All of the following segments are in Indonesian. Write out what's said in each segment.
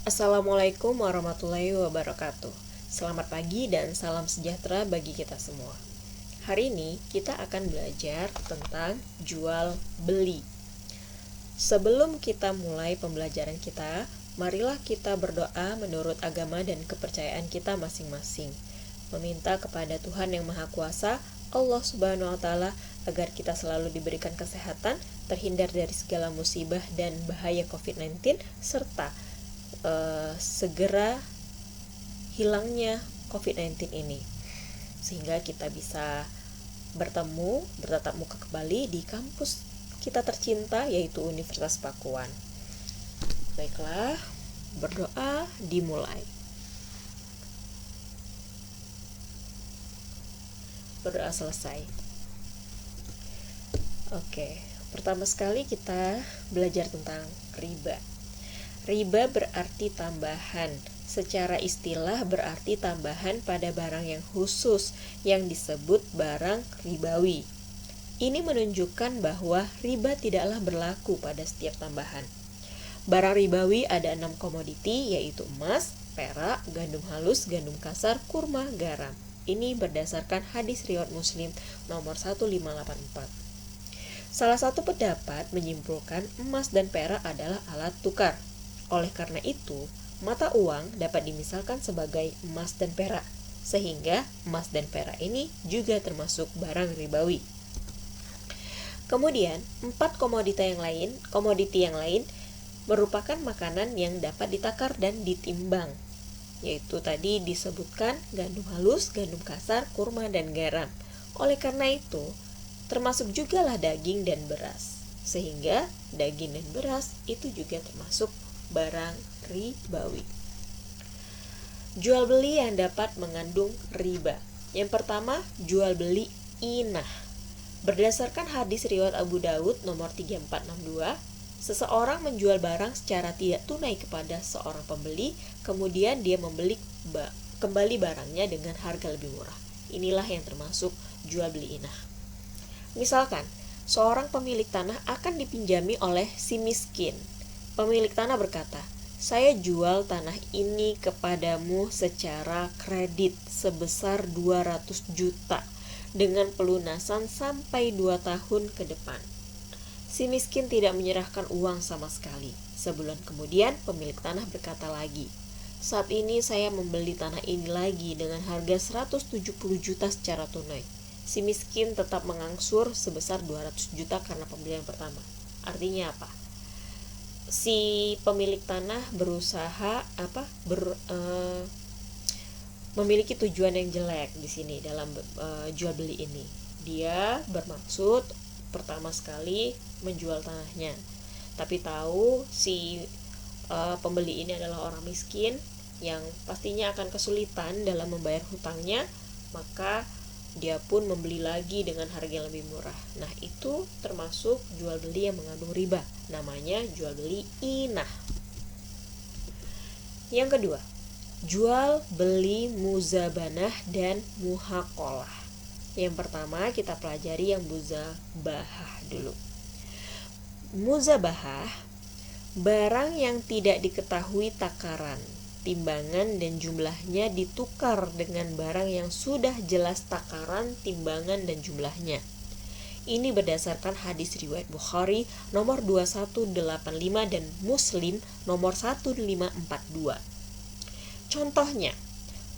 Assalamualaikum warahmatullahi wabarakatuh. Selamat pagi dan salam sejahtera bagi kita semua. Hari ini kita akan belajar tentang jual beli. Sebelum kita mulai pembelajaran kita, marilah kita berdoa menurut agama dan kepercayaan kita masing-masing. Meminta kepada Tuhan yang Maha Kuasa, Allah Subhanahu wa Ta'ala, agar kita selalu diberikan kesehatan, terhindar dari segala musibah dan bahaya COVID-19, serta segera hilangnya COVID-19 ini, sehingga kita bisa bertatap muka kembali di kampus kita tercinta, yaitu Universitas Pakuan. Baiklah, berdoa dimulai. Berdoa selesai. Oke, pertama sekali kita belajar tentang riba. Riba berarti tambahan. Secara istilah berarti tambahan pada barang yang khusus yang disebut barang ribawi. Ini menunjukkan bahwa riba tidaklah berlaku pada setiap tambahan. Barang ribawi ada 6 komoditi, yaitu emas, perak, gandum halus, gandum kasar, kurma, garam. Ini berdasarkan hadis riwayat Muslim nomor 1584. Salah satu pendapat menyimpulkan emas dan perak adalah alat tukar. Oleh karena itu, mata uang dapat dimisalkan sebagai emas dan perak, sehingga emas dan perak ini juga termasuk barang ribawi. Kemudian, 4 komoditi yang lain merupakan makanan yang dapat ditakar dan ditimbang, yaitu tadi disebutkan gandum halus, gandum kasar, kurma, dan garam. Oleh karena itu, termasuk jugalah daging dan beras, sehingga daging dan beras itu juga termasuk barang ribawi. Jual beli yang dapat mengandung riba. Yang pertama, jual beli inah. Berdasarkan hadis riwayat Abu Daud nomor 3462, seseorang menjual barang secara tidak tunai kepada seorang pembeli, kemudian dia membeli kembali barangnya dengan harga lebih murah. Inilah yang termasuk jual beli inah. Misalkan, seorang pemilik tanah akan dipinjami oleh si miskin. Pemilik tanah berkata, "Saya jual tanah ini kepadamu secara kredit sebesar 200 juta dengan pelunasan sampai 2 tahun ke depan." Si miskin tidak menyerahkan uang sama sekali. Sebulan kemudian pemilik tanah berkata lagi, "Saat ini saya membeli tanah ini lagi dengan harga 170 juta secara tunai." Si miskin tetap mengangsur sebesar 200 juta karena pembelian pertama. Artinya apa? Si pemilik tanah berusaha memiliki tujuan yang jelek di sini dalam jual beli ini. Dia bermaksud pertama sekali menjual tanahnya, tapi tahu si pembeli ini adalah orang miskin yang pastinya akan kesulitan dalam membayar hutangnya, maka dia pun membeli lagi dengan harga yang lebih murah. Nah, itu termasuk jual beli yang mengandung riba. Namanya jual beli inah. Yang kedua, jual beli muzabanah dan muhaqolah. Yang pertama kita pelajari yang muzabahah dulu. Muzabahah, barang yang tidak diketahui takaran, timbangan, dan jumlahnya ditukar dengan barang yang sudah jelas takaran, timbangan, dan jumlahnya. Ini berdasarkan hadis riwayat Bukhari nomor 2185 dan Muslim nomor 1542. Contohnya,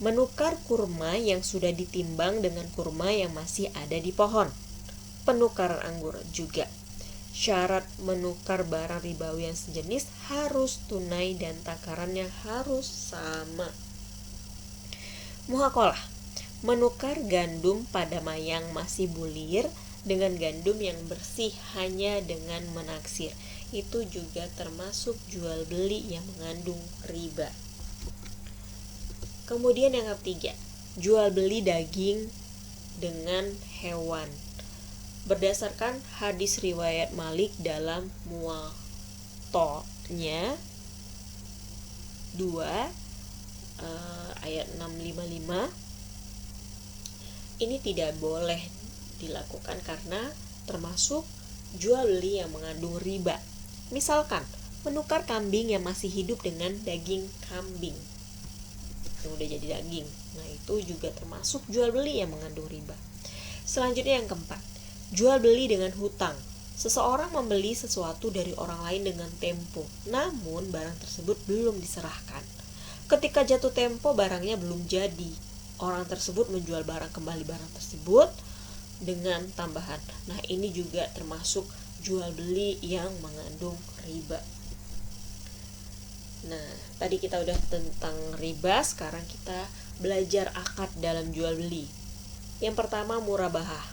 menukar kurma yang sudah ditimbang dengan kurma yang masih ada di pohon. Penukaran anggur juga. Syarat menukar barang ribawi yang sejenis harus tunai dan takarannya harus sama. Muhaqolah, menukar gandum pada mayang masih bulir dengan gandum yang bersih hanya dengan menaksir. Itu juga termasuk jual beli yang mengandung riba. Kemudian yang ketiga, jual beli daging dengan hewan. Berdasarkan hadis riwayat Malik dalam Muwatta'nya 2 ayat 655, ini tidak boleh dilakukan karena termasuk jual beli yang mengandung riba. Misalkan menukar kambing yang masih hidup dengan daging kambing yang udah jadi daging. Nah, itu juga termasuk jual beli yang mengandung riba. Selanjutnya yang keempat, jual beli dengan hutang. Seseorang membeli sesuatu dari orang lain dengan tempo, namun barang tersebut belum diserahkan. Ketika jatuh tempo, barangnya belum jadi. Orang tersebut menjual kembali barang tersebut dengan tambahan. Nah, ini juga termasuk jual beli yang mengandung riba. Nah, tadi kita udah tentang riba, sekarang kita belajar akad dalam jual beli. Yang pertama, murabahah.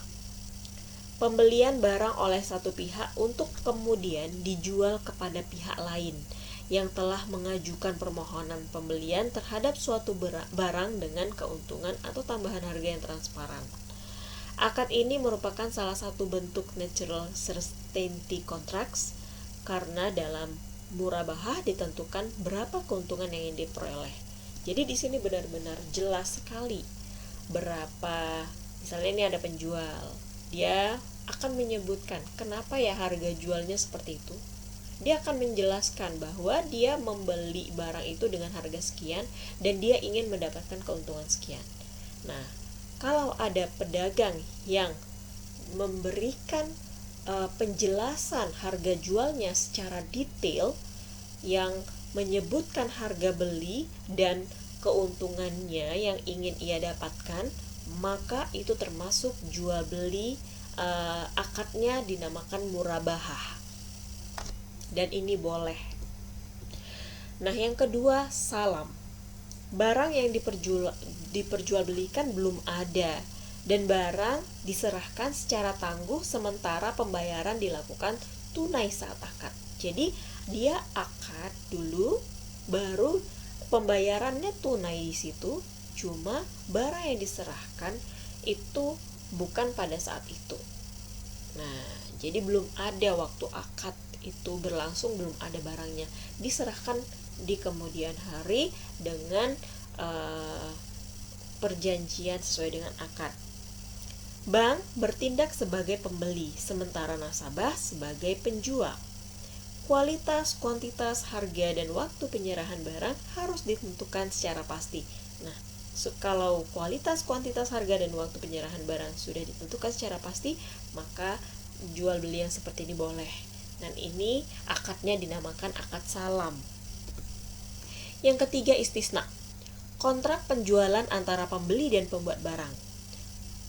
Pembelian barang oleh satu pihak untuk kemudian dijual kepada pihak lain yang telah mengajukan permohonan pembelian terhadap suatu barang dengan keuntungan atau tambahan harga yang transparan. Akad ini merupakan salah satu bentuk natural certainty contracts karena dalam murabahah ditentukan berapa keuntungan yang ingin diperoleh. Jadi di sini benar-benar jelas sekali berapa. Misalnya ini ada penjual, dia akan menyebutkan kenapa ya harga jualnya seperti itu. Dia akan menjelaskan bahwa dia membeli barang itu dengan harga sekian dan dia ingin mendapatkan keuntungan sekian. Nah, kalau ada pedagang yang memberikan penjelasan harga jualnya secara detail, yang menyebutkan harga beli dan keuntungannya yang ingin ia dapatkan, maka itu termasuk jual beli. Akadnya dinamakan murabahah, dan ini boleh. Nah, yang kedua, salam. Barang yang diperjualbelikan belum ada dan barang diserahkan secara tangguh sementara pembayaran dilakukan tunai saat akad. Jadi dia akad dulu baru pembayarannya tunai di situ, cuma barang yang diserahkan itu bukan pada saat itu. Nah, jadi belum ada waktu akad itu berlangsung, belum ada barangnya, diserahkan di kemudian hari dengan perjanjian sesuai dengan akad. Bank bertindak sebagai pembeli, sementara nasabah sebagai penjual. Kualitas, kuantitas, harga, dan waktu penyerahan barang harus ditentukan secara pasti. Nah, kalau kualitas, kuantitas, harga, dan waktu penyerahan barang sudah ditentukan secara pasti, maka jual beli yang seperti ini boleh. Dan ini akadnya dinamakan akad salam. Yang ketiga, istisna. Kontrak penjualan antara pembeli dan pembuat barang.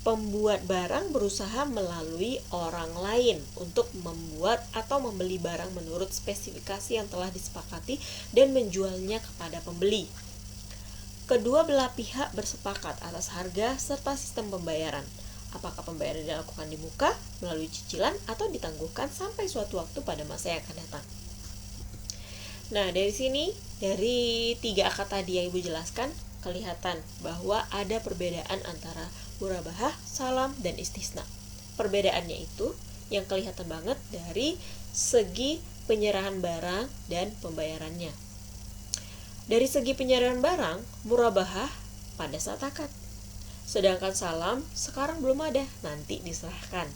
Pembuat barang berusaha melalui orang lain untuk membuat atau membeli barang menurut spesifikasi yang telah disepakati dan menjualnya kepada pembeli. Kedua belah pihak bersepakat atas harga serta sistem pembayaran. Apakah pembayaran dilakukan di muka, melalui cicilan, atau ditangguhkan sampai suatu waktu pada masa yang akan datang. Nah, dari sini, dari 3 akad tadi yang Ibu jelaskan, kelihatan bahwa ada perbedaan antara murabahah, salam, dan istisna. Perbedaannya itu yang kelihatan banget dari segi penyerahan barang dan pembayarannya. Dari segi penyerahan barang, murabahah pada saat akad. Sedangkan salam sekarang belum ada, nanti diserahkan.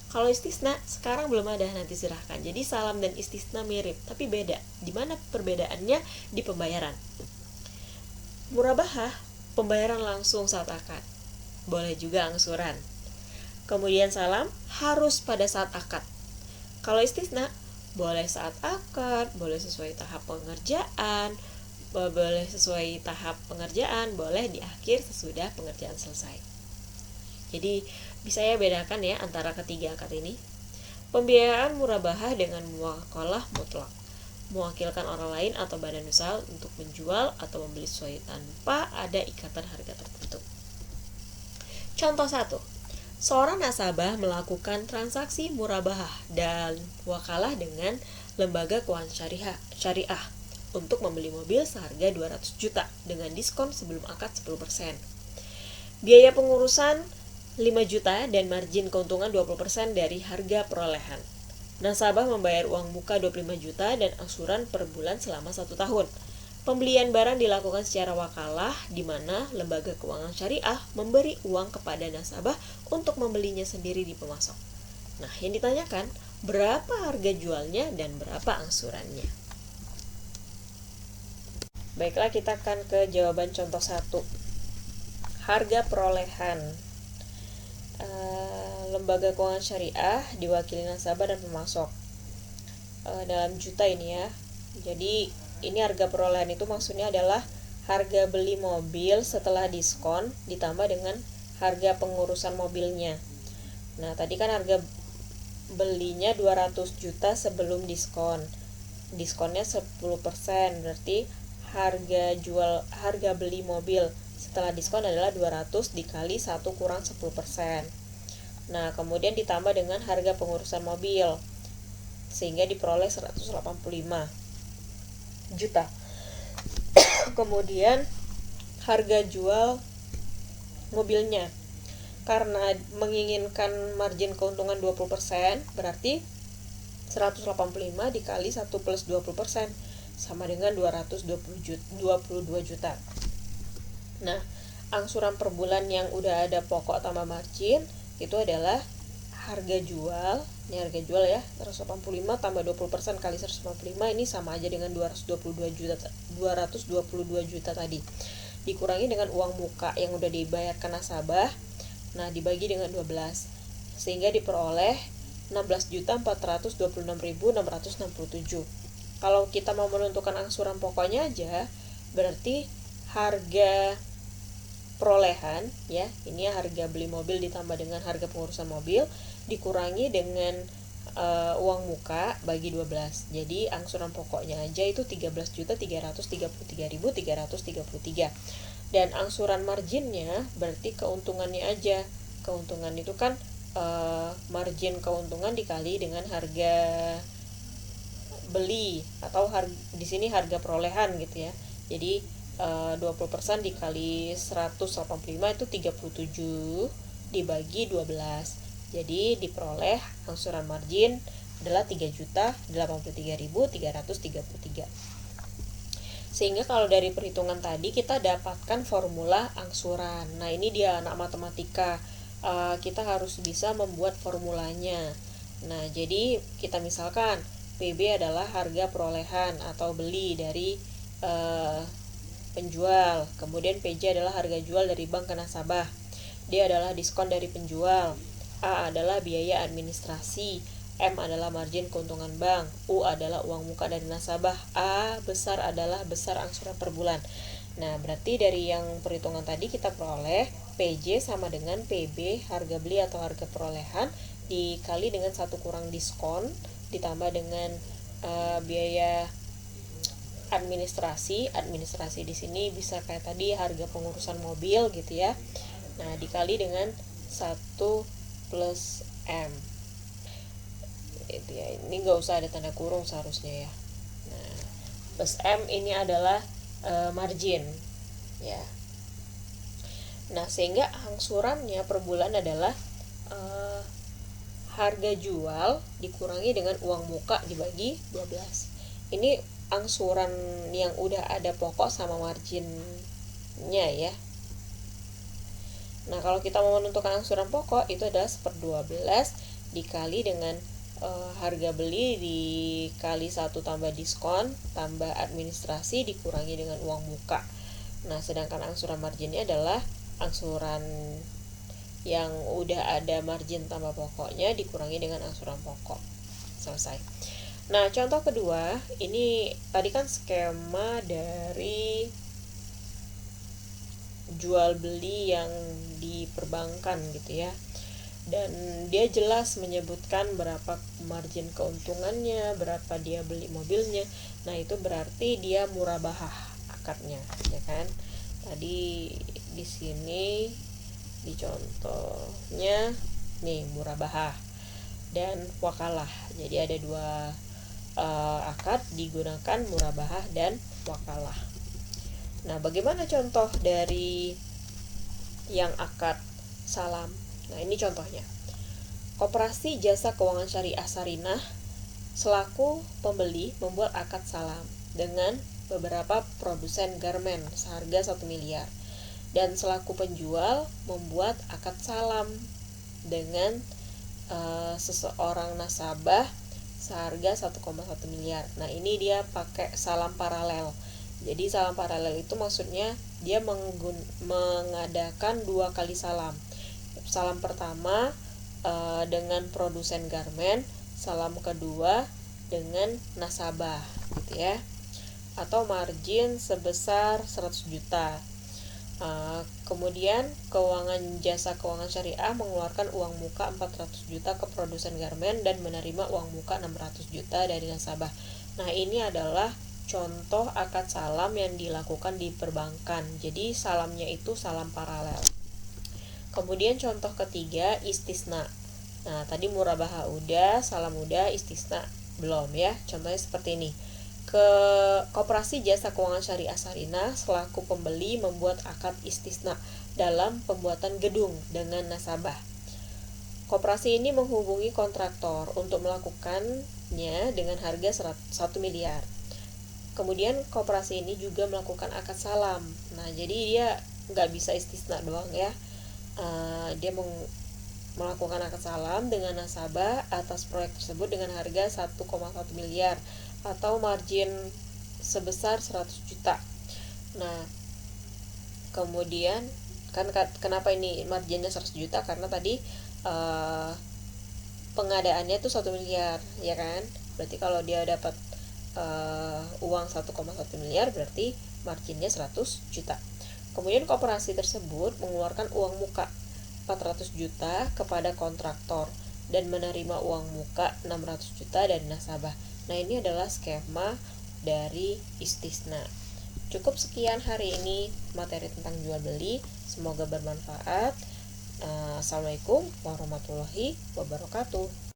Kalau istisna sekarang belum ada, nanti serahkan. Jadi salam dan istisna mirip, tapi beda. Di mana perbedaannya? Di pembayaran. Murabahah, pembayaran langsung saat akad. Boleh juga angsuran. Kemudian salam harus pada saat akad. Kalau istisna, boleh saat akad, boleh sesuai tahap pengerjaan, boleh di akhir sesudah pengerjaan selesai. Jadi bisa ya bedakan ya antara ketiga akad ini. Pembiayaan murabahah dengan muwakalah mutlak, mewakilkan orang lain atau badan usaha untuk menjual atau membeli sesuai tanpa ada ikatan harga tertentu. Contoh 1. Seorang nasabah melakukan transaksi murabahah dan wakalah dengan lembaga keuangan syariah untuk membeli mobil seharga 200 juta dengan diskon sebelum akad 10%. Biaya pengurusan 5 juta dan margin keuntungan 20% dari harga perolehan. Nasabah membayar uang muka 25 juta dan angsuran per bulan selama 1 tahun. Pembelian barang dilakukan secara wakalah di mana lembaga keuangan syariah memberi uang kepada nasabah untuk membelinya sendiri di pemasok. Nah, yang ditanyakan berapa harga jualnya dan berapa angsurannya. Baiklah, kita akan ke jawaban contoh 1. Harga perolehan lembaga keuangan syariah diwakili nasabah dan pemasok dalam juta ini ya. Jadi ini harga perolehan itu maksudnya adalah harga beli mobil setelah diskon ditambah dengan harga pengurusan mobilnya. Nah, tadi kan harga belinya 200 juta sebelum diskon. Diskonnya 10%, berarti harga beli mobil setelah diskon adalah 200 dikali 1 kurang 10%. Nah, kemudian ditambah dengan harga pengurusan mobil sehingga diperoleh 185 juta. Kemudian harga jual mobilnya, karena menginginkan margin keuntungan 20%, berarti 185 dikali 1 plus 20% sama dengan 22 juta. Nah, angsuran per bulan yang udah ada pokok tambah margin itu adalah harga jual. Ini harga jual ya, 185 tambah 20% kali 185, ini sama aja dengan 222 juta tadi. Dikurangi dengan uang muka yang udah dibayarkan nasabah. Nah, dibagi dengan 12 sehingga diperoleh 16.426.667. Kalau kita mau menentukan angsuran pokoknya aja, berarti harga perolehan ya, ini harga beli mobil ditambah dengan harga pengurusan mobil dikurangi dengan uang muka bagi 12. Jadi angsuran pokoknya aja itu 13.333.333. Dan angsuran marginnya berarti keuntungannya aja. Keuntungan itu kan margin keuntungan dikali dengan harga beli atau di sini harga perolehan gitu ya. Jadi 20% dikali 185 itu 37 dibagi 12. Jadi diperoleh angsuran margin adalah 3.083.333. Sehingga kalau dari perhitungan tadi kita dapatkan formula angsuran. Nah, ini dia anak matematika. Kita harus bisa membuat formulanya. Nah, jadi kita misalkan PB adalah harga perolehan atau beli dari penjual. Kemudian PJ adalah harga jual dari bank ke nasabah. D adalah diskon dari penjual. A adalah biaya administrasi. M adalah margin keuntungan bank. U adalah uang muka dari nasabah. A besar adalah besar angsuran per bulan. Nah, berarti dari yang perhitungan tadi kita peroleh PJ sama dengan PB harga beli atau harga perolehan dikali dengan 1 kurang diskon ditambah dengan biaya administrasi di sini bisa kayak tadi harga pengurusan mobil gitu ya. Nah, dikali dengan 1 plus M itu ya, ini nggak usah ada tanda kurung seharusnya ya. Nah, plus M ini adalah margin ya. Nah, sehingga angsurannya per bulan adalah harga jual dikurangi dengan uang muka dibagi 12. Ini angsuran yang udah ada pokok sama marginnya ya. Nah, kalau kita mau menentukan angsuran pokok itu adalah 1/12 dikali dengan harga beli dikali 1 tambah diskon tambah administrasi dikurangi dengan uang muka. Nah, sedangkan angsuran marginnya adalah angsuran yang udah ada margin tambah pokoknya dikurangi dengan angsuran pokok. Selesai. Nah, contoh kedua, ini tadi kan skema dari jual beli yang di perbankan gitu ya. Dan dia jelas menyebutkan berapa margin keuntungannya, berapa dia beli mobilnya. Nah, itu berarti dia murabahah akadnya, ya kan? Tadi di sini di contohnya nih murabahah dan wakalah. Jadi ada dua akad digunakan murabahah dan wakalah. Nah, bagaimana contoh dari yang akad salam? Nah, ini contohnya. Koperasi Jasa Keuangan Syariah Sarinah selaku pembeli membuat akad salam dengan beberapa produsen garmen seharga 1 miliar dan selaku penjual membuat akad salam dengan seseorang nasabah seharga 1,1 miliar. Nah, ini dia pakai salam paralel. Jadi salam paralel itu maksudnya dia mengadakan 2 kali salam. Salam pertama dengan produsen garmen, salam kedua dengan nasabah, gitu ya. Atau margin sebesar 100 juta. Kemudian jasa keuangan syariah mengeluarkan uang muka 400 juta ke produsen garmen dan menerima uang muka 600 juta dari nasabah. Nah, ini adalah contoh akad salam yang dilakukan di perbankan. Jadi salamnya itu salam paralel. Kemudian contoh ketiga, istisna. Nah, tadi murabaha udah, salam udah, istisna belum ya. Contohnya seperti ini. Koperasi Jasa Keuangan Syariah Sarinah selaku pembeli membuat akad istisna dalam pembuatan gedung dengan nasabah. Koperasi ini menghubungi kontraktor untuk melakukannya dengan harga 1 miliar. Kemudian koperasi ini juga melakukan akad salam. Nah, jadi dia nggak bisa istisna doang ya. Dia melakukan akad salam dengan nasabah atas proyek tersebut dengan harga 1,1 miliar atau margin sebesar 100 juta. Nah, kemudian kan kenapa ini marginnya 100 juta? Karena tadi pengadaannya tuh 1 miliar, ya kan? Berarti kalau dia dapat uang 1,1 miliar berarti marginnya 100 juta. Kemudian koperasi tersebut mengeluarkan uang muka 400 juta kepada kontraktor dan menerima uang muka 600 juta dari nasabah. Nah, ini adalah skema dari istisna. Cukup sekian hari ini materi tentang jual beli. Semoga bermanfaat. Assalamualaikum warahmatullahi wabarakatuh.